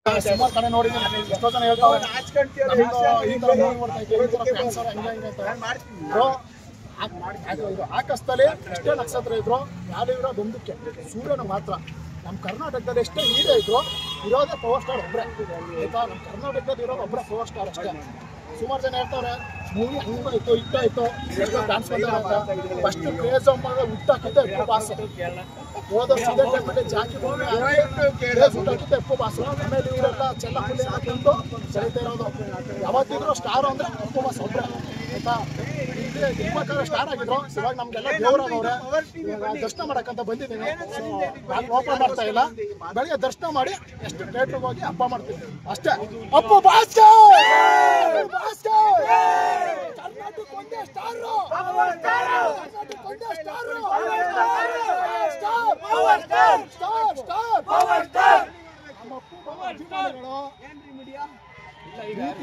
ಸುಮಾರು ಕಡೆ ನೋಡಿದ್ದೀನಿ, ಎಷ್ಟೋ ಜನ ಹೇಳ್ತಾರೆ ಆಕಾಶದಲ್ಲಿ ಎಷ್ಟೇ ನಕ್ಷತ್ರ ಇದ್ರು ಯಾರು ಇರೋದು ಒಂದಕ್ಕೆ ಸೂರ್ಯನ ಮಾತ್ರ. ನಮ್ಮ ಕರ್ನಾಟಕದಲ್ಲಿ ಎಷ್ಟೇ ಹೀರೋ ಇದ್ರು ಇರೋದೇ ಪವರ್ ಸ್ಟಾರ್ ಒಬ್ಬರೇ ಆಯ್ತಾ. ನಮ್ಮ ಕರ್ನಾಟಕದಲ್ಲಿ ಇರೋದು ಒಬ್ಬರೇ ಪವರ್ ಸ್ಟಾರ್ ಅಷ್ಟೇ. ಸುಮಾರು ಜನ ಹೇಳ್ತಾರೆ ಮೂವಿ ಹಂಗಾಯ್ತು ಇಟ್ಟಾಯ್ತು ಡ್ಯಾನ್ಸ್ ಮಾಡ್ತಾರೆ. ಫಸ್ಟ್ ಕ್ರೇಜ್ ಹುಟ್ಟಾಕಿದ್ದೆ ಎಪ್ಪು ಬಾಸ್. ಹೋದ ಇದೇ ಟೈಮಲ್ಲಿ ಜಾಕಿ ಹುಟ್ಟಾಕಿದ್ದೆ ಎಪ್ಪು ಬಾಸ್. ಆಮೇಲೆ ಇವರೆಲ್ಲ ಚೆಲ್ಲಪಲ್ಲಿ ಹಾಕೊಂಡು ಸರಿತಾ ಇರೋದು. ಯಾವತ್ತಿದ್ರು ಸ್ಟಾರ್ ಅಂದರೆ ಎಪ್ಪು ಬಾಸ್ ಒಬ್ಬರೇ ಆಯ್ತಾ. ತುಂಬಾ ಸ್ಟಾರ್ ಆಗಿದ್ರು, ಇವಾಗ ನಮ್ಗೆಲ್ಲ ದೇವರಾಗವ್ರೆ. ದರ್ಶನ ಮಾಡಕ್ಕಂತ ಬಂದಿದ್ದೀನಿ, ನಾನು ಓಪನ್ ಮಾಡ್ತಾ ಇಲ್ಲ. ಬೆಳಿಗ್ಗೆ ದರ್ಶನ ಮಾಡಿ ಎಷ್ಟು ಥಿಯೇಟ್ರಿಗೆ ಹೋಗಿ ಹಬ್ಬ ಮಾಡ್ತೀವಿ ಅಷ್ಟೇ. ಅಪ್ಪು ಬಾಸ್ಕೆ ಕರ್ನಾಟಕ ಒಂದೇ ಸ್ಟಾರ್, ಕರ್ನಾಟಕ ಒಂದೇ ಸ್ಟಾರ್. ನಮ್ಮ ಅಪ್ಪು